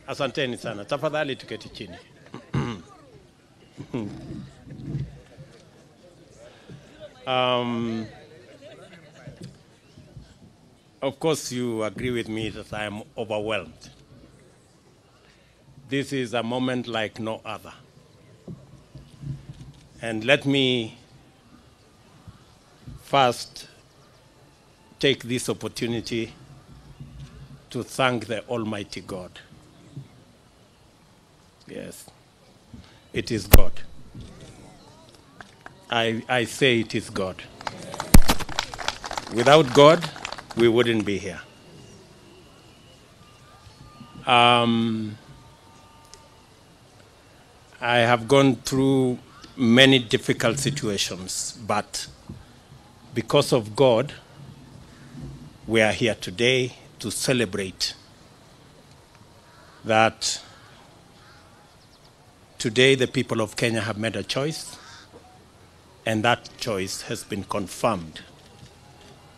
Asanteni sana. Tafadhali tuketi chini. Of course, you agree with me that I am overwhelmed. This is a moment like no other. And let me first take this opportunity to thank the Almighty God. Yes, it is God. I say it is God. Without God, we wouldn't be here. I have gone through many difficult situations, but because of God, we are here today to celebrate that today the people of Kenya have made a choice, and that choice has been confirmed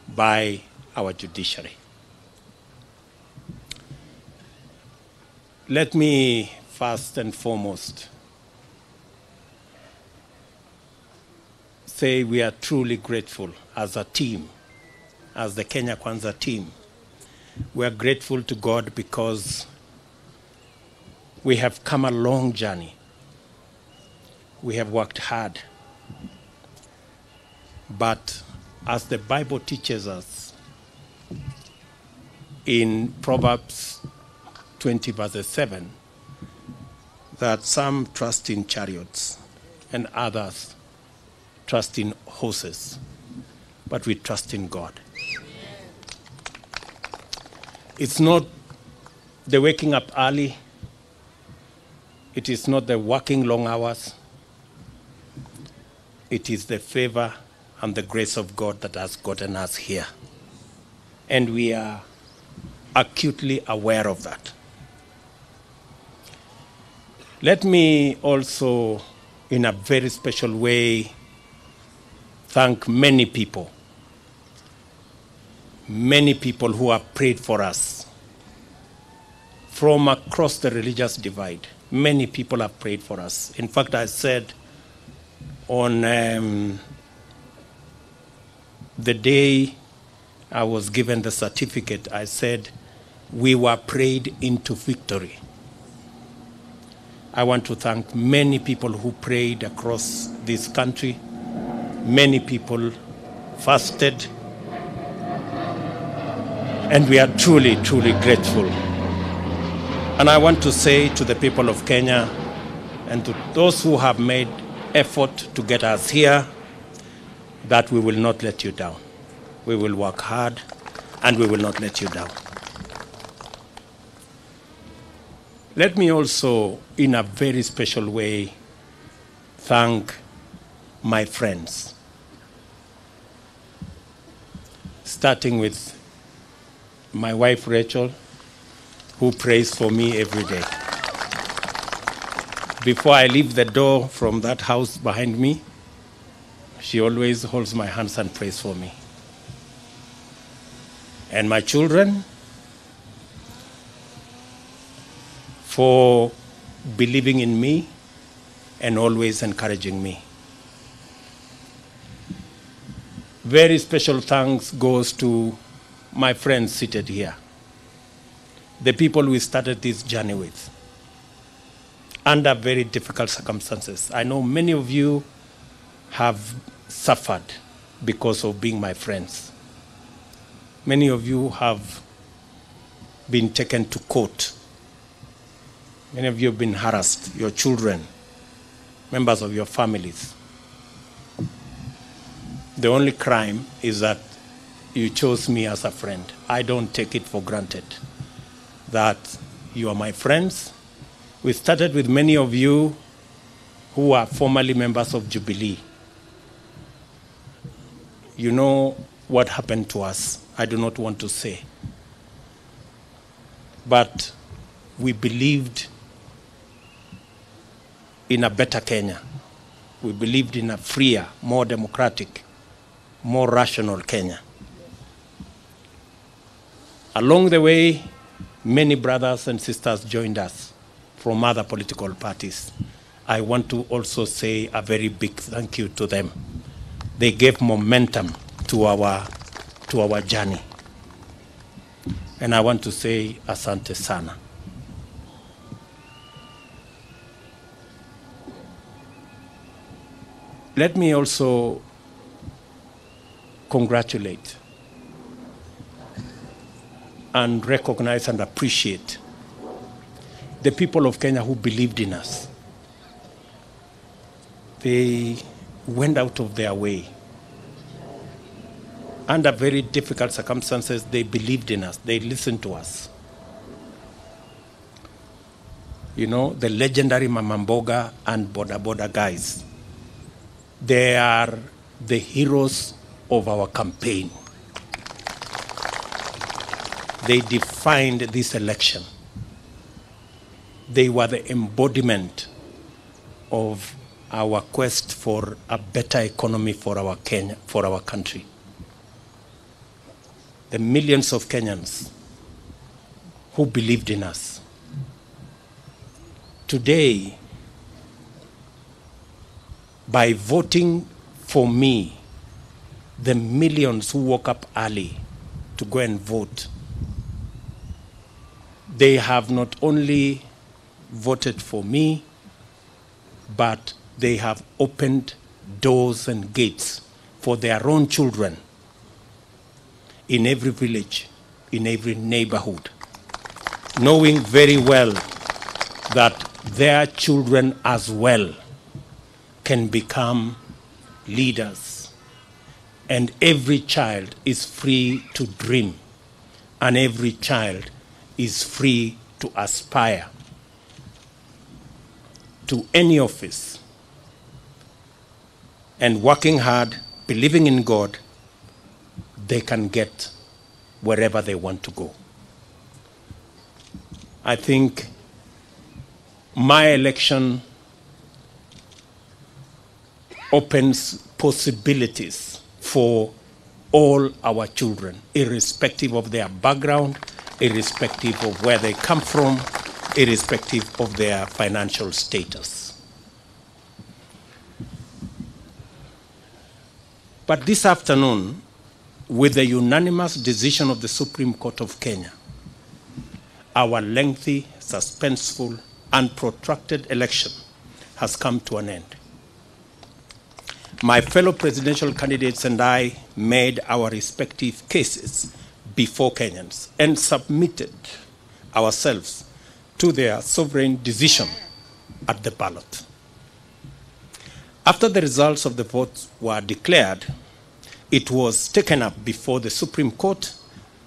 by our judiciary. Let me first and foremost say we are truly grateful as a team, as the Kenya Kwanza team. We are grateful to God because we have come a long journey. We have worked hard. But as the Bible teaches us in Proverbs 20 verses 7, that some trust in chariots and others trust in horses, but we trust in God. It's not the waking up early. It is not the working long hours. It is the favor and the grace of God that has gotten us here. And we are acutely aware of that. Let me also, in a very special way, thank many people who have prayed for us from across the religious divide. Many people have prayed for us. In fact, I said on the day I was given the certificate, I said, we were prayed into victory. I want to thank many people who prayed across this country. Many people fasted. And we are truly, truly grateful. And I want to say to the people of Kenya and to those who have made effort to get us here, that we will not let you down. We will work hard and we will not let you down. Let me also, in a very special way, thank my friends. Starting with my wife, Rachel, who prays for me every day. Before I leave the door from that house behind me, she always holds my hands and prays for me. And my children, for believing in me and always encouraging me. Very special thanks goes to my friends seated here, the people we started this journey with, under very difficult circumstances. I know many of you have suffered because of being my friends. Many of you have been taken to court. Many of you have been harassed, your children, members of your families. The only crime is that you chose me as a friend. I don't take it for granted that you are my friends. We started with many of you who are formerly members of Jubilee. You know what happened to us. I do not want to say. But we believed in a better Kenya. We believed in a freer, more democratic, more rational Kenya. Along the way, Many brothers and sisters joined us from other political parties. I want to also say a very big thank you to them. They gave momentum to our journey. And I want to say asante sana. Let me also congratulate and recognize and appreciate the people of Kenya who believed in us. They went out of their way. Under very difficult circumstances, they believed in us. They listened to us. You know, the legendary Mamamboga and Boda Boda guys, they are the heroes of our campaign. They defined this election. They were the embodiment of our quest for a better economy for our Kenya, for our country. The millions of Kenyans who believed in us. Today, by voting for me, the millions who woke up early to go and vote, they have not only voted for me, but they have opened doors and gates for their own children in every village, in every neighborhood, knowing very well that their children as well can become leaders. And every child is free to dream, and every child is free to aspire to any office. And working hard, believing in God, they can get wherever they want to go. I think my election opens possibilities for all our children, irrespective of their background, irrespective of where they come from, irrespective of their financial status. But this afternoon, with the unanimous decision of the Supreme Court of Kenya, our lengthy, suspenseful, and protracted election has come to an end. My fellow presidential candidates and I made our respective cases before Kenyans and submitted ourselves to their sovereign decision at the ballot. After the results of the votes were declared, it was taken up before the Supreme Court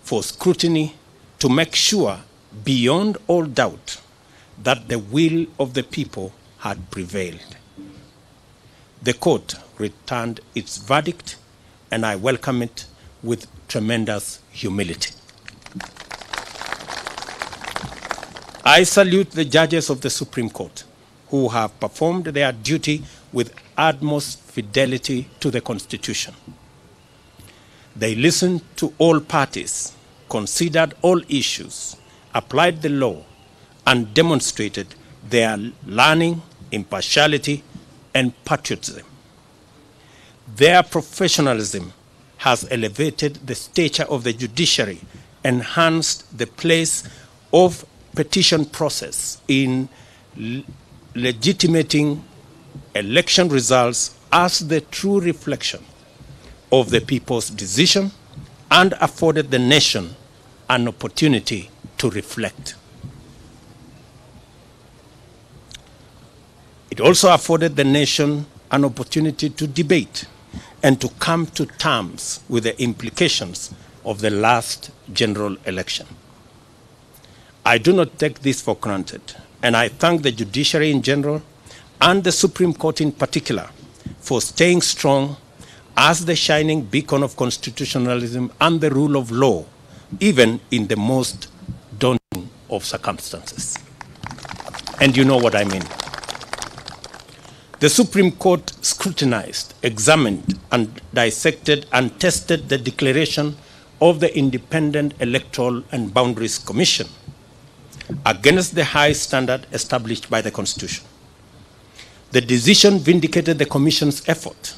for scrutiny to make sure, beyond all doubt, that the will of the people had prevailed. The court returned its verdict, and I welcome it with tremendous humility. I salute the judges of the Supreme Court who have performed their duty with utmost fidelity to the Constitution. They listened to all parties, considered all issues, applied the law, and demonstrated their learning, impartiality, and patriotism. Their professionalism has elevated the stature of the judiciary, enhanced the place of petition process in legitimating election results as the true reflection of the people's decision, and afforded the nation an opportunity to reflect. It also afforded the nation an opportunity to debate and to come to terms with the implications of the last general election. I do not take this for granted, and I thank the judiciary in general and the Supreme Court in particular for staying strong as the shining beacon of constitutionalism and the rule of law, even in the most daunting of circumstances. And you know what I mean. The Supreme Court scrutinized, examined, and dissected and tested the declaration of the Independent Electoral and Boundaries Commission against the high standard established by the Constitution. The decision vindicated the Commission's effort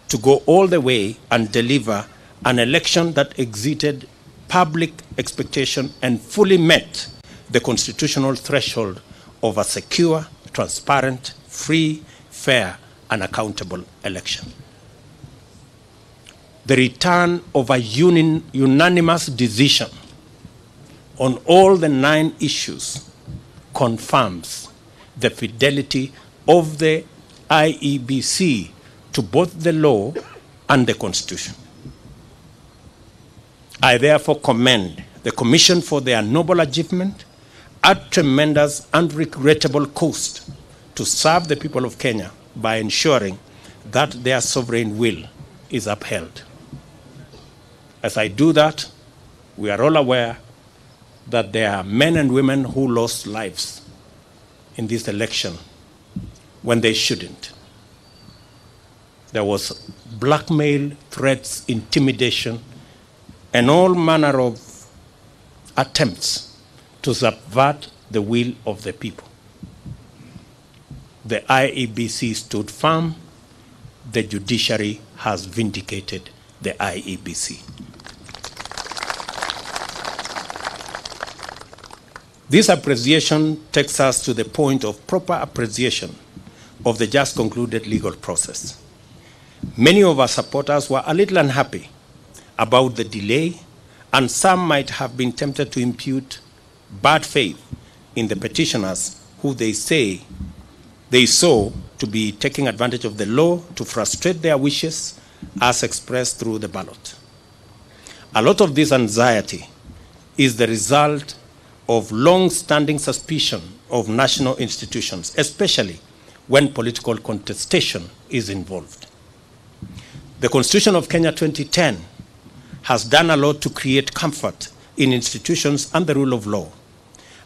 to go all the way and deliver an election that exceeded public expectation and fully met the constitutional threshold of a secure, transparent, free, fair, and accountable election. The return of a unanimous decision on all the 9 issues confirms the fidelity of the IEBC to both the law and the Constitution. I therefore commend the Commission for their noble achievement at tremendous and regrettable cost to serve the people of Kenya by ensuring that their sovereign will is upheld. As I do that, we are all aware that there are men and women who lost lives in this election when they shouldn't. There was blackmail, threats, intimidation, and all manner of attempts to subvert the will of the people. The IEBC stood firm. The judiciary has vindicated the IEBC. This appreciation takes us to the point of proper appreciation of the just concluded legal process. Many of our supporters were a little unhappy about the delay, and some might have been tempted to impute bad faith in the petitioners who they say they saw to be taking advantage of the law to frustrate their wishes as expressed through the ballot. A lot of this anxiety is the result of long-standing suspicion of national institutions, especially when political contestation is involved. The Constitution of Kenya 2010 has done a lot to create comfort in institutions and the rule of law,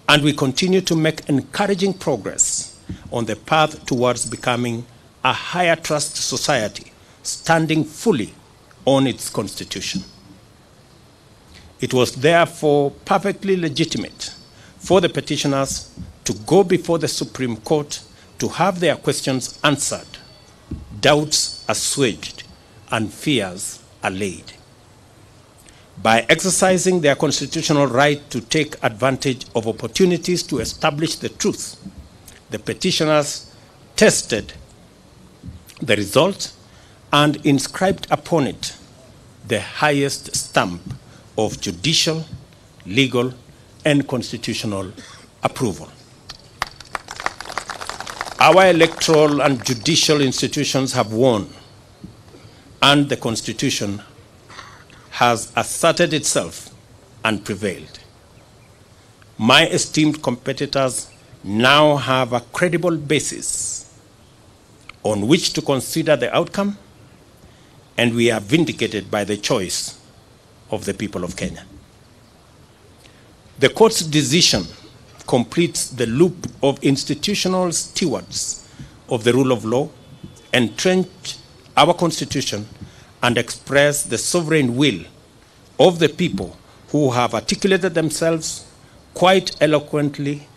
and we continue to make encouraging progress on the path towards becoming a higher trust society, standing fully on its constitution. It was therefore perfectly legitimate for the petitioners to go before the Supreme Court to have their questions answered, doubts assuaged, and fears allayed. By exercising their constitutional right to take advantage of opportunities to establish the truth, the petitioners tested the result and inscribed upon it the highest stamp of judicial, legal, and constitutional approval. Our electoral and judicial institutions have won, and the Constitution has asserted itself and prevailed. My esteemed competitors now have a credible basis on which to consider the outcome, and we are vindicated by the choice of the people of Kenya. The court's decision completes the loop of institutional stewards of the rule of law, entrench our Constitution, and express the sovereign will of the people who have articulated themselves quite eloquently,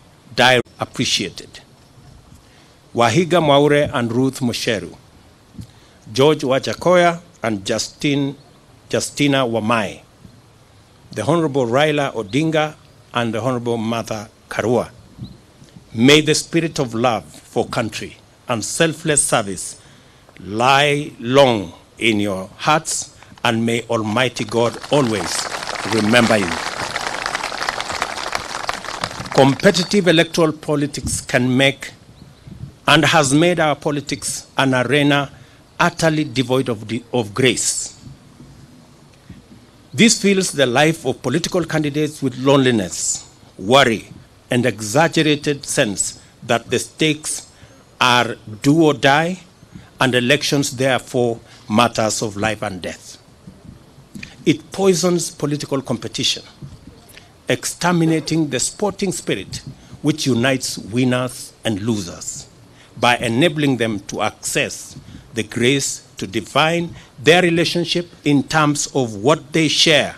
appreciated. Wahiga Mwaure and Ruth Musheru, George Wajakoya and Justina Wamai, the Honorable Raila Odinga and the Honorable Martha Karua. May the spirit of love for country and selfless service lie long in your hearts, and may Almighty God always remember you. Competitive electoral politics can make and has made our politics an arena utterly devoid of grace. This fills the life of political candidates with loneliness, worry, and exaggerated sense that the stakes are do or die, and elections therefore matters of life and death. It poisons political competition, exterminating the sporting spirit which unites winners and losers by enabling them to access the grace to define their relationship in terms of what they share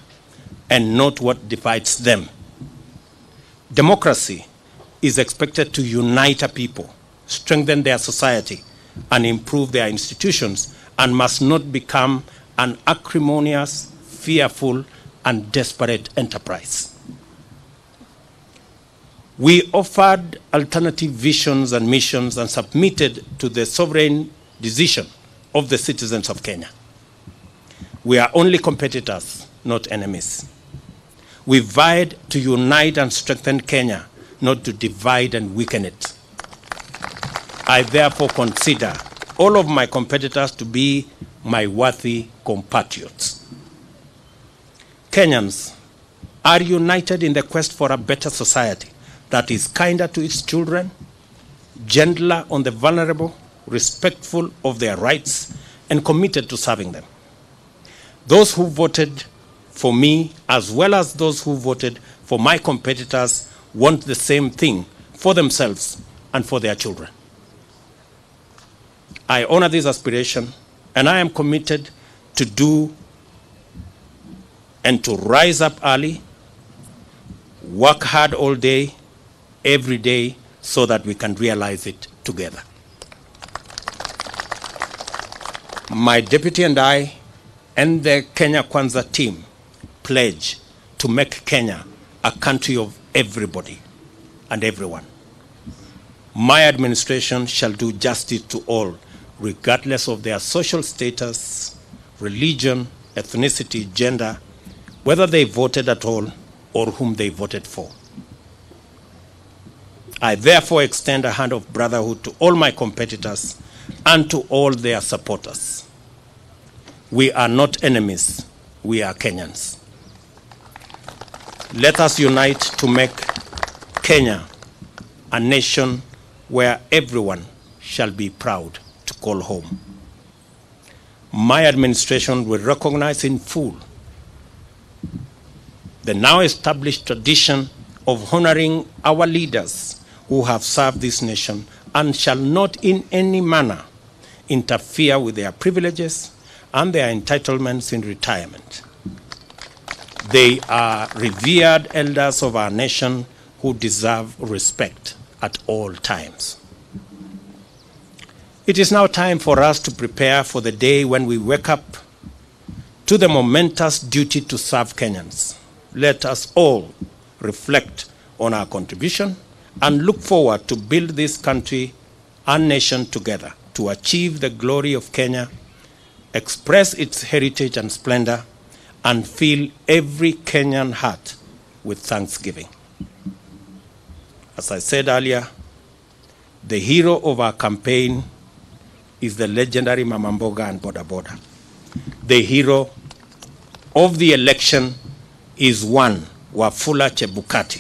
and not what divides them. Democracy is expected to unite a people, strengthen their society, and improve their institutions, and must not become an acrimonious, fearful, and desperate enterprise. We offered alternative visions and missions and submitted to the sovereign decision of the citizens of Kenya. We are only competitors, not enemies. We vied to unite and strengthen Kenya, not to divide and weaken it. I therefore consider all of my competitors to be my worthy compatriots. Kenyans are united in the quest for a better society that is kinder to its children, gentler on the vulnerable, respectful of their rights, and committed to serving them. Those who voted for me, as well as those who voted for my competitors, want the same thing for themselves and for their children. I honor this aspiration, and I am committed to do and to rise up early, work hard all day, every day, so that we can realize it together. My deputy and I and the Kenya Kwanza team pledge to make Kenya a country of everybody and everyone. My administration shall do justice to all, regardless of their social status, religion, ethnicity, gender, whether they voted at all or whom they voted for. I therefore extend a hand of brotherhood to all my competitors and to all their supporters. We are not enemies, we are Kenyans. Let us unite to make Kenya a nation where everyone shall be proud to call home. My administration will recognize in full the now established tradition of honoring our leaders who have served this nation and shall not in any manner interfere with their privileges and their entitlements in retirement. They are revered elders of our nation who deserve respect at all times. It is now time for us to prepare for the day when we wake up to the momentous duty to serve Kenyans. Let us all reflect on our contribution and look forward to build this country and nation together to achieve the glory of Kenya, express its heritage and splendor, and fill every Kenyan heart with thanksgiving. As I said earlier, the hero of our campaign is the legendary Mama Mboga and Boda Boda. The hero of the election is one Wafula Chebukati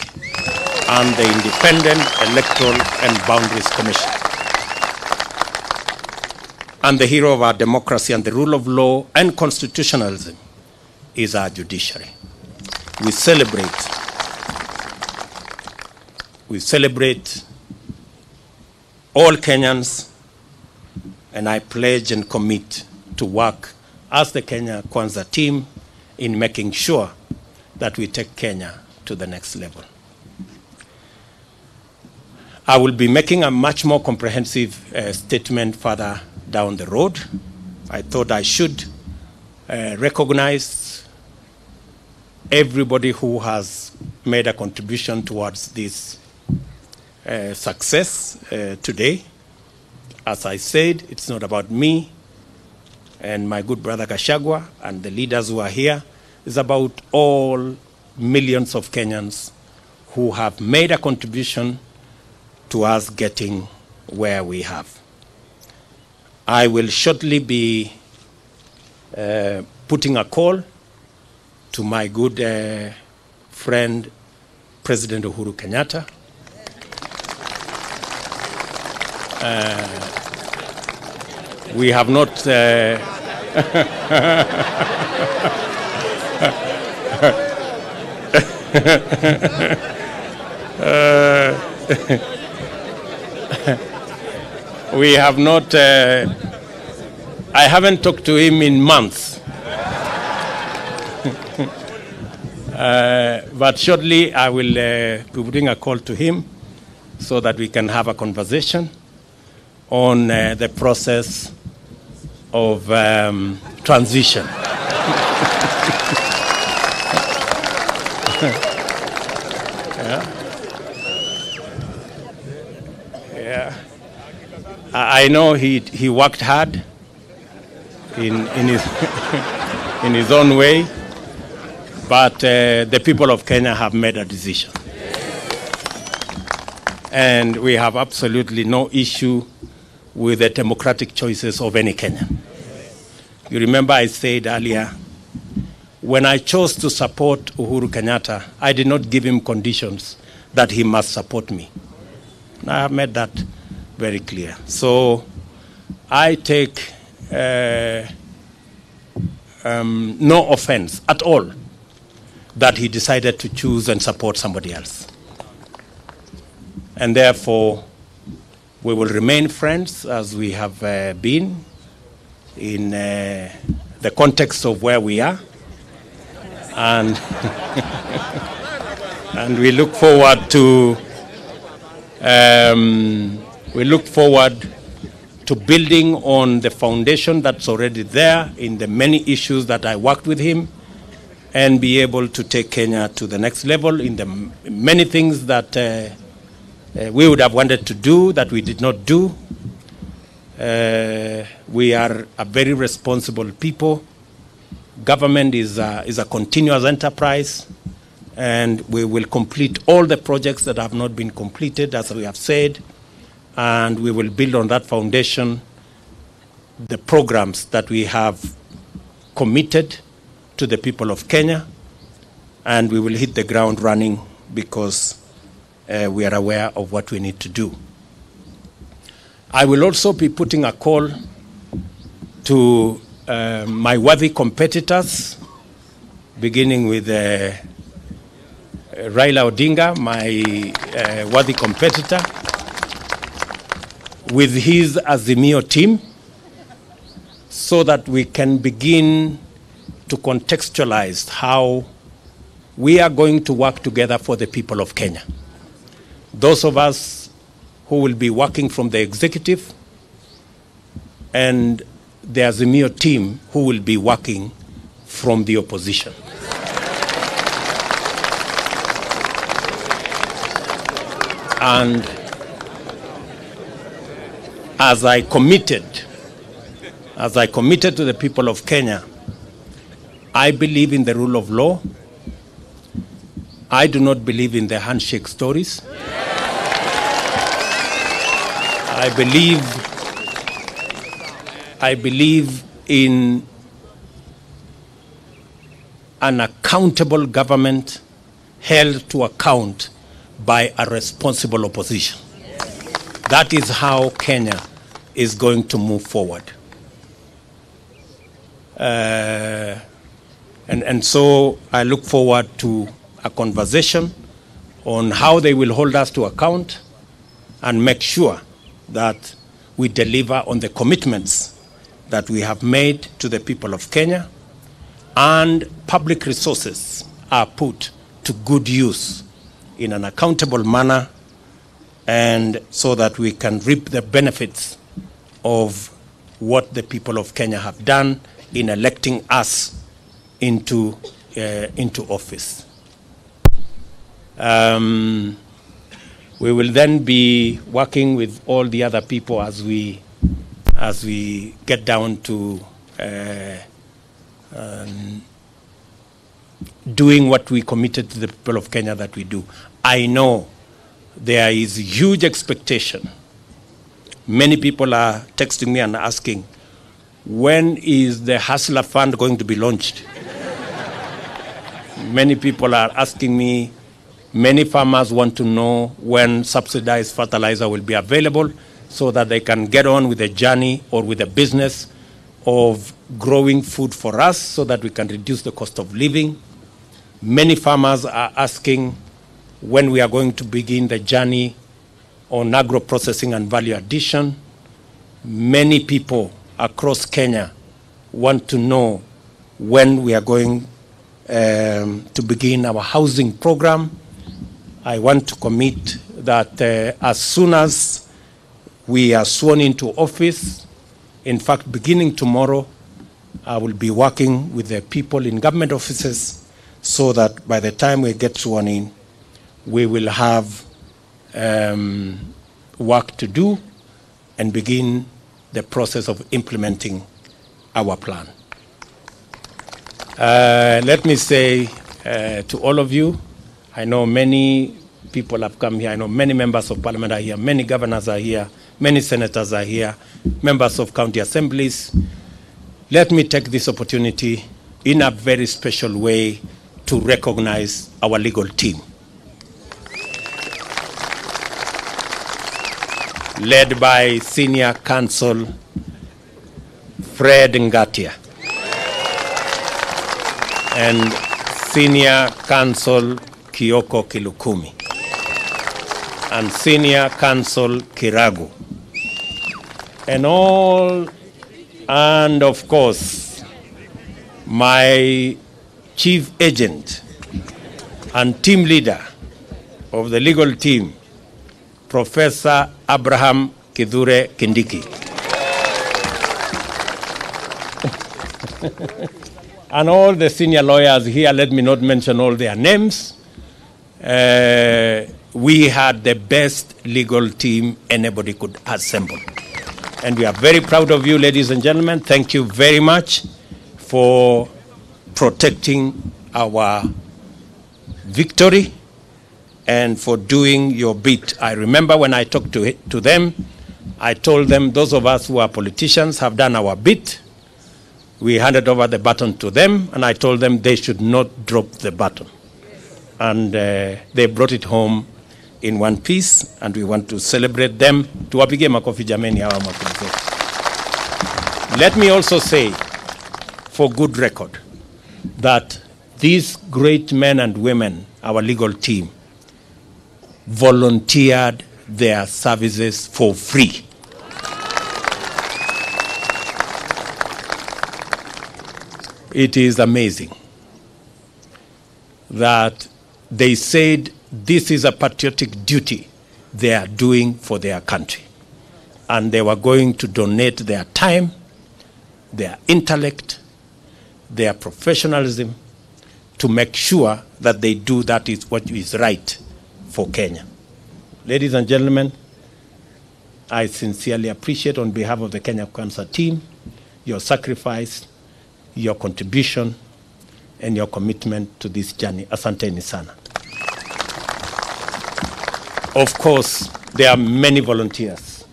and the Independent Electoral and Boundaries Commission. And the hero of our democracy and the rule of law and constitutionalism is our judiciary. We celebrate all Kenyans, and I pledge and commit to work as the Kenya Kwanza team in making sure that we take Kenya to the next level. I will be making a much more comprehensive statement further down the road. I thought I should recognize everybody who has made a contribution towards this success today. As I said, it's not about me and my good brother Gachagua and the leaders who are here. It's about all millions of Kenyans who have made a contribution to us getting where we have. I will shortly be putting a call to my good friend, President Uhuru Kenyatta. We have not we have not I haven't talked to him in months. But shortly I will be putting a call to him so that we can have a conversation on the process of transition. Yeah. I know he worked hard in his in his own way, but the people of Kenya have made a decision. And we have absolutely no issue with the democratic choices of any Kenyan. You remember I said earlier, when I chose to support Uhuru Kenyatta, I did not give him conditions that he must support me. I have made that very clear. So I take no offense at all that he decided to choose and support somebody else. And therefore, we will remain friends as we have been in the context of where we are. And, and we look forward to building on the foundation that's already there in the many issues that I worked with him, and be able to take Kenya to the next level in the many things that we would have wanted to do that we did not do. We are a very responsible people. Government is a continuous enterprise, and we will complete all the projects that have not been completed, as we have said, and we will build on that foundation the programs that we have committed to the people of Kenya, and we will hit the ground running because we are aware of what we need to do. I will also be putting a call to my worthy competitors, beginning with Raila Odinga, my worthy competitor, with his Azimio team, so that we can begin to contextualize how we are going to work together for the people of Kenya. Those of us who will be working from the executive, and the Azimio team who will be working from the opposition. And as I committed to the people of Kenya, I believe in the rule of law. I do not believe in the handshake stories. I believe in an accountable government held to account by a responsible opposition. That is how Kenya is going to move forward. And so I look forward to a conversation on how they will hold us to account and make sure that we deliver on the commitments that we have made to the people of Kenya, and public resources are put to good use in an accountable manner, and so that we can reap the benefits of what the people of Kenya have done in electing us into office. We will then be working with all the other people as we get down to doing what we committed to the people of Kenya that we do. I know there is huge expectation. Many people are texting me and asking, when is the Hustler Fund going to be launched? Many people are asking me, many farmers want to know when subsidized fertilizer will be available so that they can get on with the journey or with the business of growing food for us so that we can reduce the cost of living. Many farmers are asking when we are going to begin the journey on agro-processing and value addition. Many people across Kenya want to know when we are going to begin our housing program. I want to commit that as soon as we are sworn into office, in fact, beginning tomorrow, I will be working with the people in government offices so that by the time we get sworn in, we will have work to do and begin the process of implementing our plan. Let me say to all of you, I know many people have come here. I know many members of parliament are here, many governors are here, many senators are here, members of county assemblies. Let me take this opportunity in a very special way to recognize our legal team, led by Senior Counsel Fred Ngatia and Senior Counsel Kioko Kilukumi and Senior Counsel Kiragu, and of course, my chief agent and team leader of the legal team, Professor Abraham Kidhure Kindiki. And all the senior lawyers here, let me not mention all their names. We had the best legal team anybody could assemble. And we are very proud of you, ladies and gentlemen. Thank you very much for protecting our victory and for doing your bit. I remember when I talked to them, I told them those of us who are politicians have done our bit. We handed over the baton to them, and I told them they should not drop the baton. And they brought it home in one piece, and we want to celebrate them. Tuwapige makofi jameni hawa makofi. Let me also say, for good record, that these great men and women, our legal team, volunteered their services for free. It is amazing that they said this is a patriotic duty they are doing for their country. And they were going to donate their time, their intellect, their professionalism to make sure that they do that is what is right for Kenya. Ladies and gentlemen, I sincerely appreciate on behalf of the Kenya Cancer team your sacrifice, your contribution, and your commitment to this journey. Asanteni sana. Of course, there are many volunteers.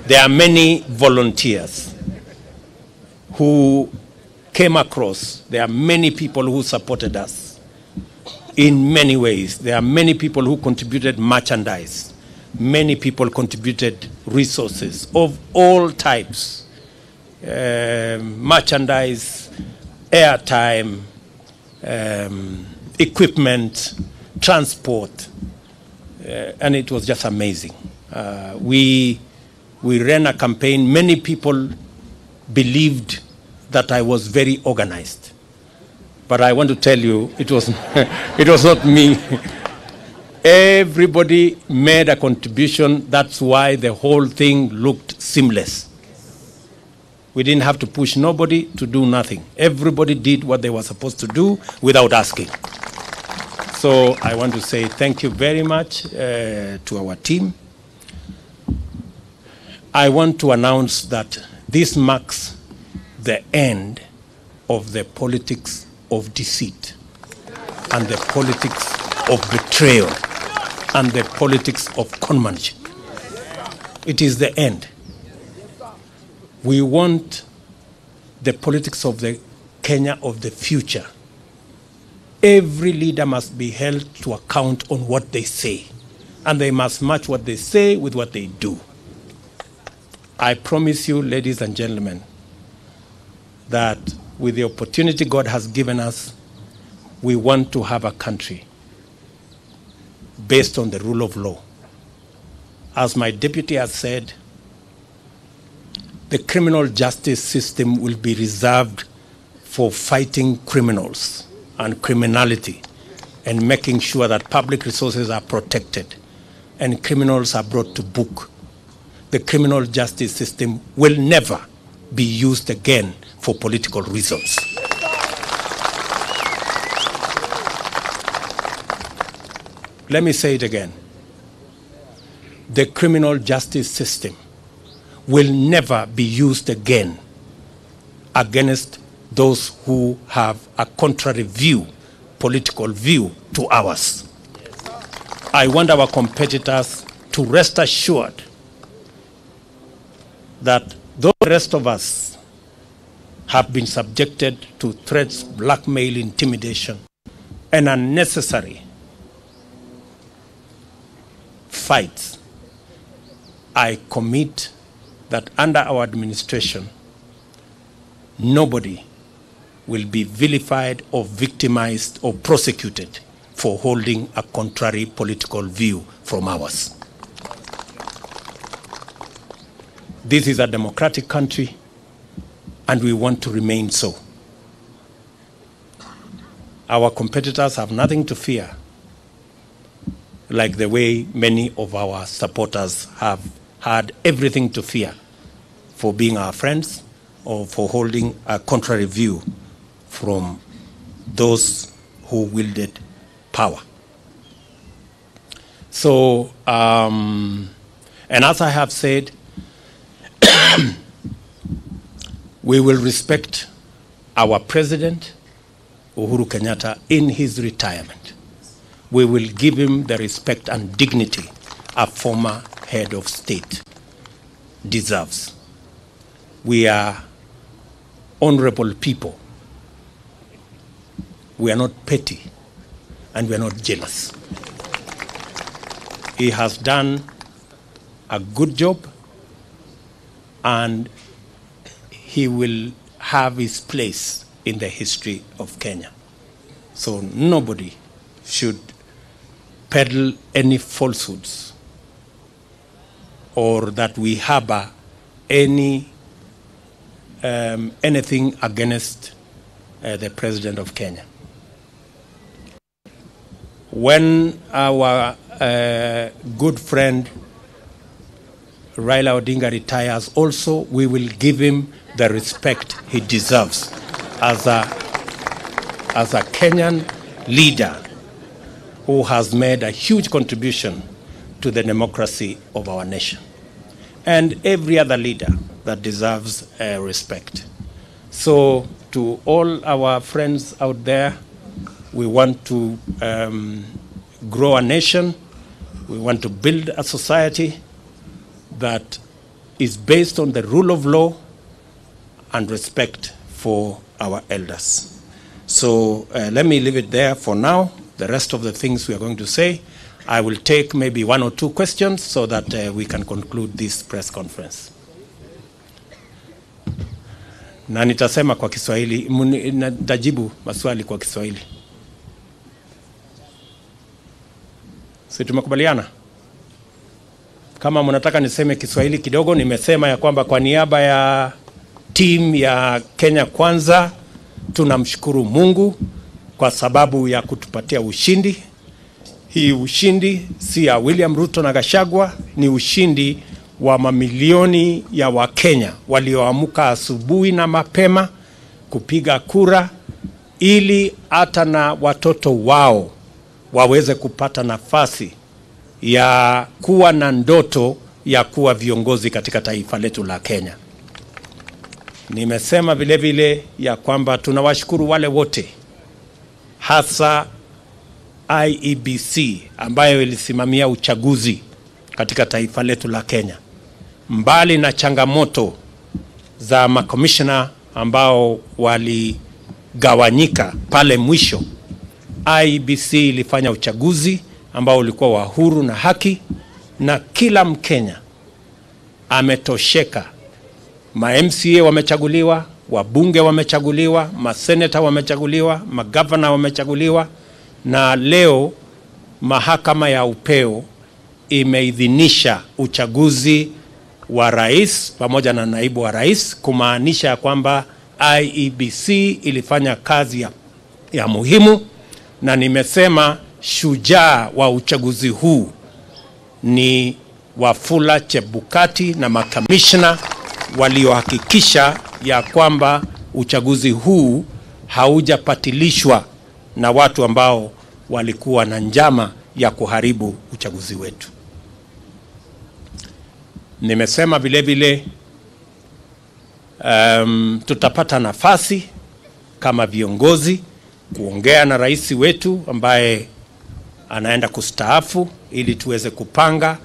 There are many volunteers who came across. There are many people who supported us in many ways. There are many people who contributed merchandise. Many people contributed resources of all types, merchandise, airtime, equipment, transport, and it was just amazing. We ran a campaign. Many people believed that I was very organized, but I want to tell you, it was not me. Everybody made a contribution. That's why the whole thing looked seamless. We didn't have to push nobody to do nothing. Everybody did what they were supposed to do without asking. So I want to say thank you very much to our team. I want to announce that this marks the end of the politics of deceit and the politics of betrayal and the politics of conmanship. It is the end. We want the politics of the Kenya of the future. Every leader must be held to account on what they say, and they must match what they say with what they do. I promise you, ladies and gentlemen, that with the opportunity God has given us, we want to have a country based on the rule of law. As my deputy has said, the criminal justice system will be reserved for fighting criminals and criminality and making sure that public resources are protected and criminals are brought to book. The criminal justice system will never be used again for political reasons. Let me say it again. The criminal justice system will never be used again against those who have a contrary view, political view to ours. I want our competitors to rest assured that the rest of us have been subjected to threats, blackmail, intimidation, and unnecessary fights. I commit that under our administration, nobody will be vilified or victimized or prosecuted for holding a contrary political view from ours. This is a democratic country, and we want to remain so. Our competitors have nothing to fear, like the way many of our supporters have had everything to fear for being our friends or for holding a contrary view from those who wielded power. So, and as I have said, we will respect our President, Uhuru Kenyatta, in his retirement. We will give him the respect and dignity a former head of state deserves. We are honorable people. We are not petty, and we are not jealous. He has done a good job, and he will have his place in the history of Kenya. So nobody should peddle any falsehoods or that we harbor anything against the President of Kenya. When our good friend Raila Odinga retires also, we will give him the respect he deserves as a Kenyan leader who has made a huge contribution to the democracy of our nation, and every other leader that deserves respect. So to all our friends out there, we want to grow a nation. We want to build a society that is based on the rule of law and respect for our elders. So let me leave it there for now. The rest of the things we are going to say, I will take maybe 1 or 2 questions so that we can conclude this press conference. Na nitasema kwa Kiswahili, nitajibu maswali kwa Kiswahili. Si tumekubaliana? Kama mnataka niseme Kiswahili kidogo, nimesema ya kwamba kwa niaba ya team ya Kenya Kwanza tunamshukuru Mungu kwa sababu ya kutupatia ushindi. Hii ushindi si ya William Ruto na Gachagua, ni ushindi wa mamilioni ya Wakenya walioamka asubuhi na mapema kupiga kura ili hata na watoto wao waweze kupata nafasi ya kuwa na ndoto ya kuwa viongozi katika taifa letu la Kenya. Nimesema vile vile ya kwamba tunawashukuru wale wote, hasa IEBC ambayo ilisimamia uchaguzi katika taifa letu la Kenya. Mbali na changamoto za makomishona ambao waligawanyika pale mwisho, IEBC ilifanya uchaguzi ambao ulikuwa wa huru na haki, na kila Mkenya ametosheka. Ma-MCA wamechaguliwa, wabunge wamechaguliwa, maseneta wamechaguliwa, magavana wamechaguliwa, na leo mahakama ya upeo imeidhinisha uchaguzi wa rais pamoja na naibu wa rais, kumaanisha kwamba IEBC ilifanya kazi ya muhimu, na nimesema shujaa wa uchaguzi huu ni Wafula Chebukati na makamishna waliohakikisha ya kwamba uchaguzi huu haujapatilishwa na watu ambao walikuwa na njama ya kuharibu uchaguzi wetu. Nimesema vile vile tutapata nafasi kama viongozi kuongea na rais wetu ambaye anaenda kustaafu, ili tuweze kupanga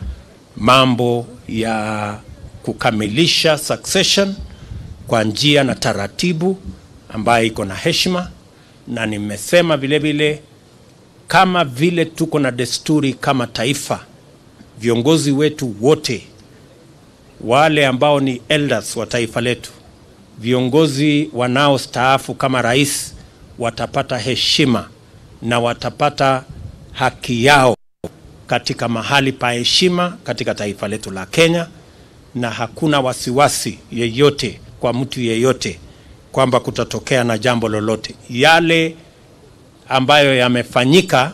mambo ya kukamilisha succession kwa njia na taratibu ambaye iko na heshima. Na nimesema vile vile kama vile tuko na desturi kama taifa, viongozi wetu wote wale ambao ni elders wa taifa letu, viongozi wanaostaafu kama rais, watapata heshima na watapata haki yao katika mahali pa heshima katika taifa letu la Kenya, na hakuna wasiwasi yeyote kwa mtu yeyote kwamba kutatokea na jambo lolote. Yale ambayo yamefanyika,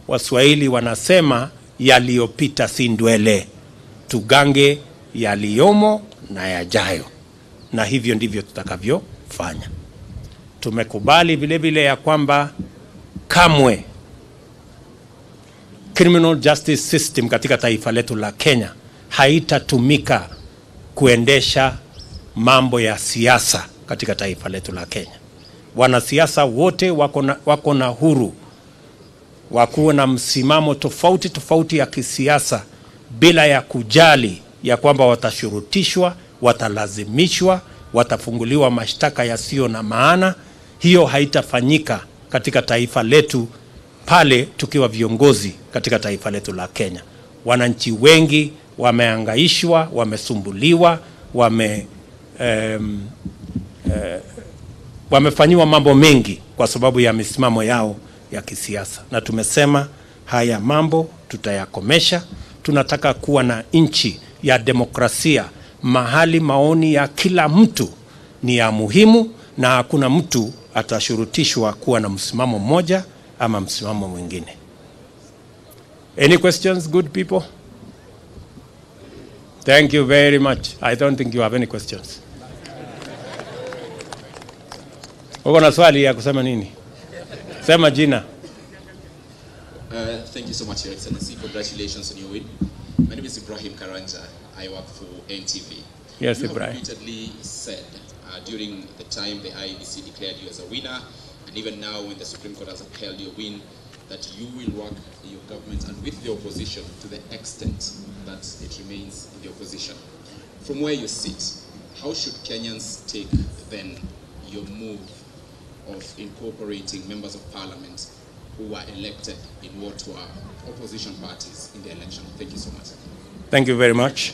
Waswahili wanasema yaliyopita si ndwele, tugange yaliyomo na yajayo, na hivyo ndivyo tutakavyofanya. Tumekubali vile vile ya kwamba kamwe criminal justice system katika taifa letu la Kenya haitatumika kuendesha mambo ya siasa katika taifa letu la Kenya. Wanasiasa wote wako na huru wakuwa na msimamo tofauti ya kisiasa, bila ya kujali ya kwamba watashurutishwa, watalazimishwa, watafunguliwa mashtaka yasiyo na maana. Hiyo haitafanyika katika taifa letu pale tukiwa viongozi katika taifa letu la Kenya. Wananchi wengi wameangaishwa, wamesumbuliwa, wamefanyiwa mambo mengi kwa sababu ya misimamo yao ya kisiasa, na tumesema haya mambo tutayakomesha. Tunataka kuwa na nchi ya demokrasia, mahali maoni ya kila mtu ni ya muhimu na hakuna mtu atashurutishwa kuwa na msimamo mmoja ama msimamo mwingine. Any questions, good people? Thank you very much. I don't think you have any questions. Uko na swali ya kusema nini? Sema jina. Thank you so much, Your Excellency. Congratulations on your win. My name is Ibrahim Karanja. I work for NTV. Yes, you Ibrahim. You repeatedly said during the time the IEBC declared you as a winner, and even now when the Supreme Court has upheld your win, that you will work your government and with the opposition to the extent that it remains in the opposition. From where you sit, how should Kenyans take then your move of incorporating members of parliament who were elected in what were opposition parties in the election? Thank you so much. Thank you very much.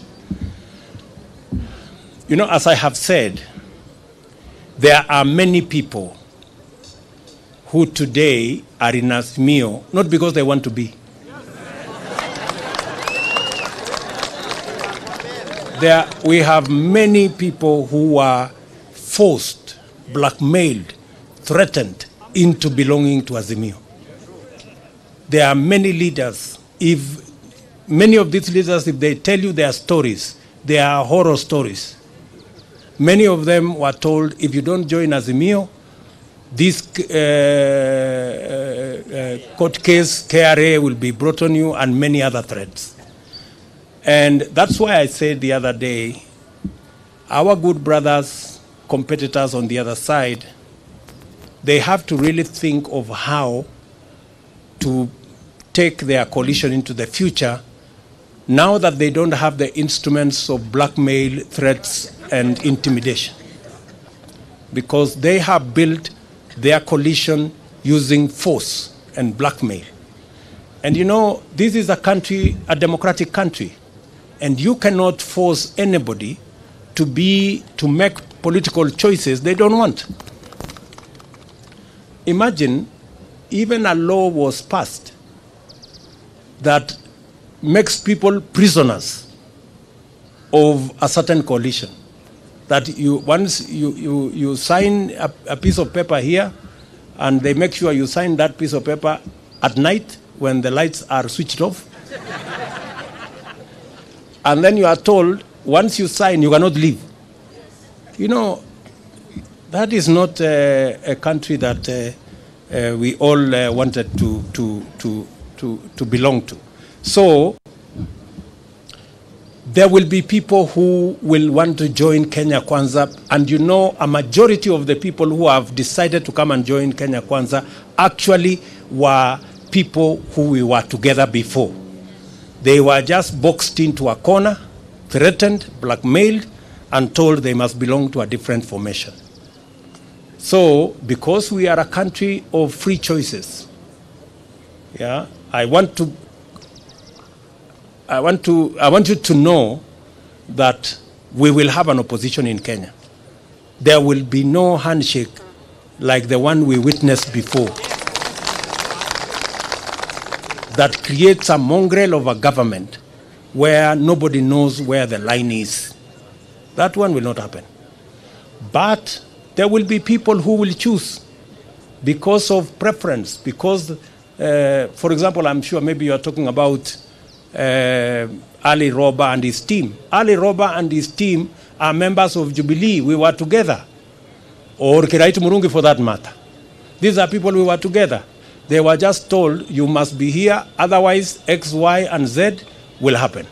You know, as I have said, there are many people who today are in Azimio, not because they want to be. We have many people who are forced, blackmailed, threatened into belonging to Azimio. There are many leaders. Many of these leaders, if they tell you their stories, they are horror stories. Many of them were told, if you don't join Azimio, this court case, KRA, will be brought on you, and many other threats. And that's why I said the other day, our good brothers, competitors on the other side, they have to really think of how to take their coalition into the future now that they don't have the instruments of blackmail, threats, and intimidation. Because they have built their coalition using force and blackmail. And you know, this is a country, a democratic country, and you cannot force anybody to make political choices they don't want. Imagine even a law was passed that makes people prisoners of a certain coalition. That once you sign a piece of paper here, and they make sure you sign that piece of paper at night when the lights are switched off. And then you are told, once you sign, you cannot leave. You know, that is not a country that we all wanted to belong to. So there will be people who will want to join Kenya Kwanza, and you know, a majority of the people who have decided to come and join Kenya Kwanza actually were people who we were together before. They were just boxed into a corner, threatened, blackmailed, and told they must belong to a different formation. So, because we are a country of free choices, yeah, I want you to know that we will have an opposition in Kenya. There will be no handshake like the one we witnessed before that creates a mongrel of a government where nobody knows where the line is. That one will not happen. But there will be people who will choose because of preference, because, for example, I'm sure maybe you are talking about Ali Roba and his team. Ali Roba and his team are members of Jubilee. We were together. Or Kiraitu Murungi for that matter. These are people we were together. They were just told, you must be here, otherwise X, Y, and Z will happen.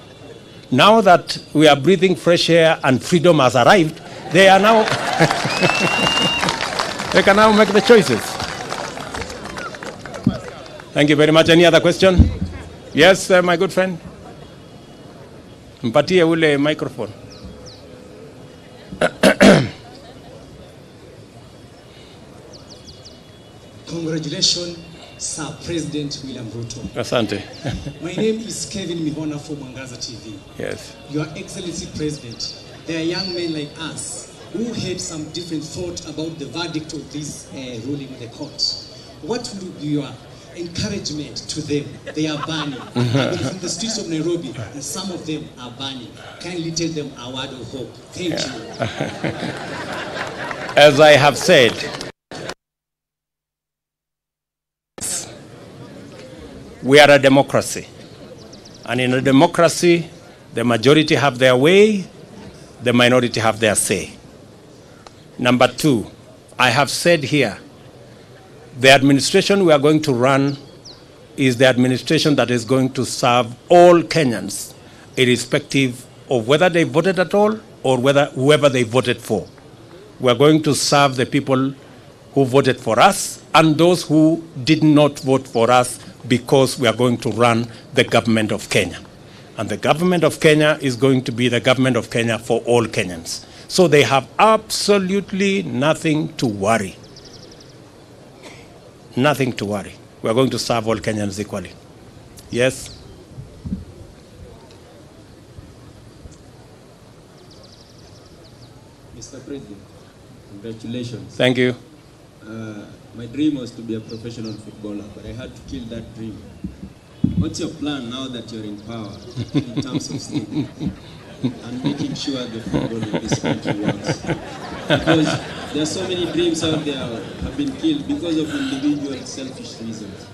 Now that we are breathing fresh air and freedom has arrived, they are now, they can now make the choices. Thank you very much. Any other question? Yes, my good friend. Mpatie ule microphone. Congratulations, Sir President William Ruto. Asante. My name is Kevin Mihona from Mwangaza TV. Yes. Your Excellency President, there are young men like us who had some different thought about the verdict of this ruling in the court. What would be your encouragement to them? They are burning. I've been from the streets of Nairobi, and some of them are burning. Kindly tell them a word of hope. Thank you. As I have said, we are a democracy. And in a democracy, the majority have their way, the minority have their say. Number two, I have said here, the administration we are going to run is the administration that is going to serve all Kenyans, irrespective of whether they voted at all or whoever they voted for. We are going to serve the people who voted for us and those who did not vote for us, because we are going to run the government of Kenya. And the government of Kenya is going to be the government of Kenya for all Kenyans. So they have absolutely nothing to worry. Nothing to worry. We are going to serve all Kenyans equally. Yes? Mr. President, congratulations. Thank you. My dream was to be a professional footballer, but I had to kill that dream. What's your plan now that you're in power in terms of state and making sure the football in this country works? Because there are so many dreams out there have been killed because of individual selfish reasons.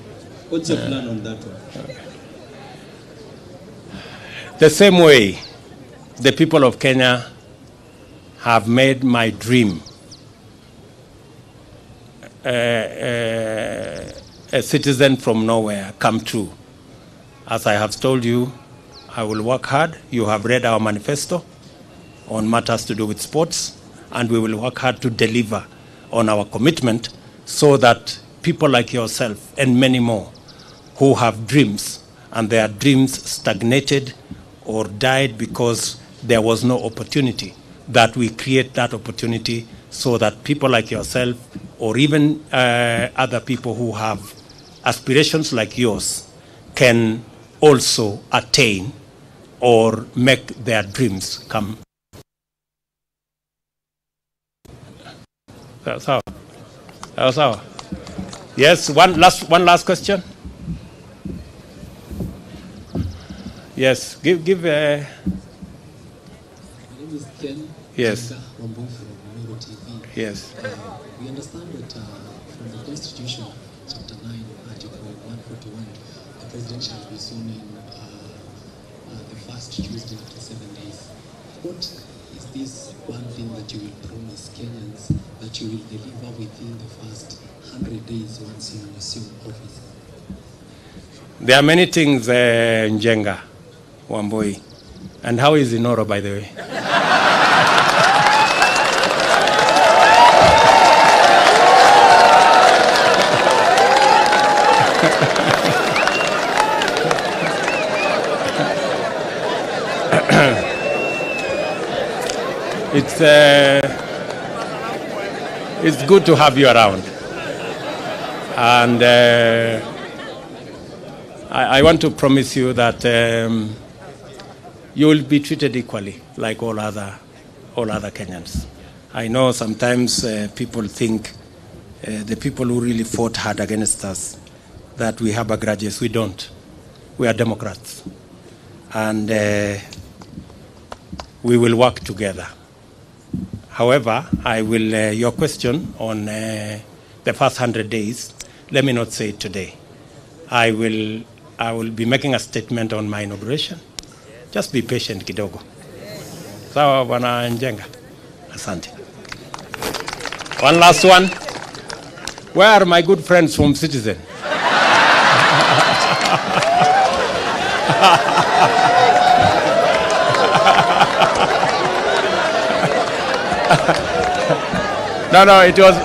What's your plan on that one? The same way the people of Kenya have made my dream a citizen from nowhere come true. As I have told you, I will work hard. You have read our manifesto on matters to do with sports, and we will work hard to deliver on our commitment so that people like yourself and many more who have dreams and their dreams stagnated or died because there was no opportunity, that we create that opportunity so that people like yourself or even other people who have aspirations like yours can also attain or make their dreams come. Yes, one last question. Yes, give Yes. Wambui from Ruto TV. Yes. We understand that from the Constitution, Chapter 9, Article 141, the President shall be sworn in the first Tuesday after 7 days. What is this one thing that you will promise Kenyans that you will deliver within the first 100 days once you assume office? There are many things, Njenga, Wambui. And how is Inoro, by the way? It's good to have you around. And I want to promise you that you will be treated equally like all other Kenyans. I know sometimes people think the people who really fought hard against us that we have grudges. We don't. We are Democrats. And we will work together. However, your question on the first 100 days, let me not say it today. I will be making a statement on my inauguration. Just be patient kidogo. Sawa Bwana Njenga. Asante. One last one. Where are my good friends from Citizen? No, it was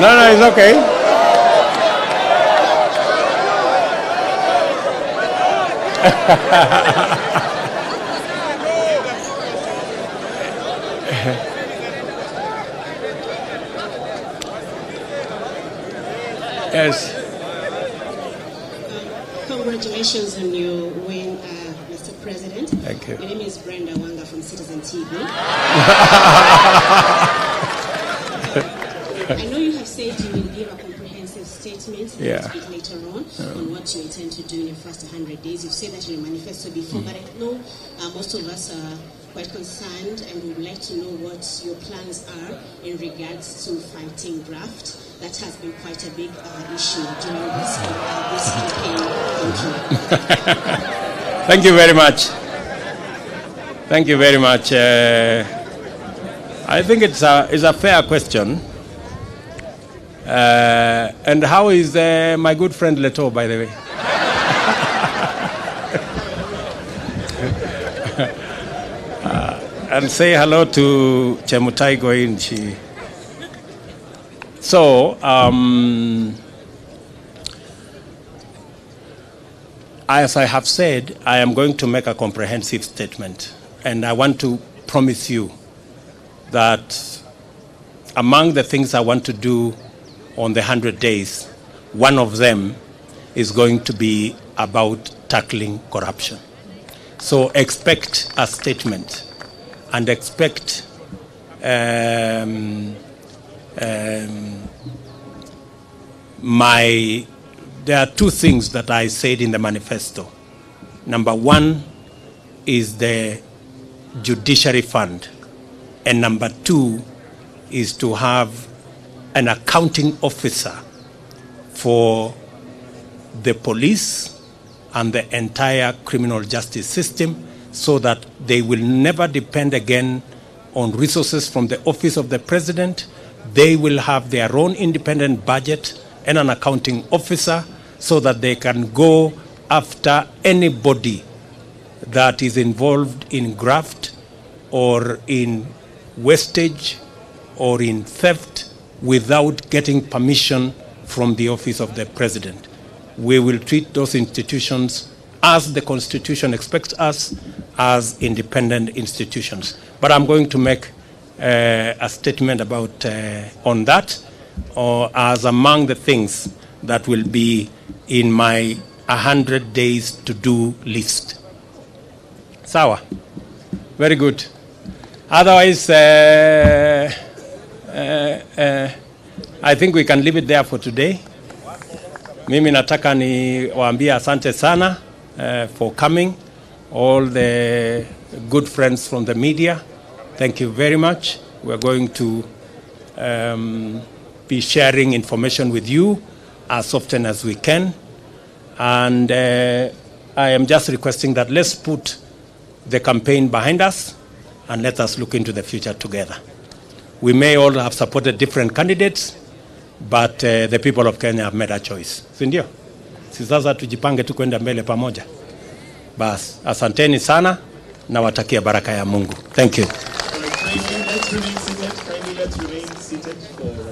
no, it's okay. Yes. Congratulations on your win, Mr. President. Thank you. My name is Brenda Wanga from Citizen TV. I know you have said you will give a comprehensive statement a bit later on what you intend to do in your first 100 days. You've said that in your manifesto before, but I know most of us are quite concerned and would like to know what your plans are in regards to fighting graft. That has been quite a big issue during this campaign. Thank you very much. Thank you very much. I think it's a fair question. And how is my good friend Leto, by the way? And say hello to Chemutai Goinchi. So, as I have said, I am going to make a comprehensive statement. And I want to promise you that among the things I want to do on the 100 days, one of them is going to be about tackling corruption. So expect a statement and expect there are two things that I said in the manifesto. Number one is the judiciary fund, and number two is to have an accounting officer for the police and the entire criminal justice system, so that they will never depend again on resources from the office of the president. They will have their own independent budget and an accounting officer, so that they can go after anybody that is involved in graft or in wastage or in theft without getting permission from the office of the president. We will treat those institutions as the Constitution expects us, as independent institutions. But I'm going to make a statement about on that, or as among the things that will be in my 100 days to do list. Sawa. Very good. Otherwise, I think we can leave it there for today. Mimi nataka niwaambie asante sana for coming. All the good friends from the media, thank you very much. We're going to be sharing information with you as often as we can. And I am just requesting that let's put the campaign behind us and let us look into the future together. We may all have supported different candidates, but the people of Kenya have made a choice. Sindio? Sasa tujipange tu kwenda mbele pamoja. Bas, asanteni sana na watakia baraka ya Mungu. Thank you. Let's remain seated. Kindly let's remain seated for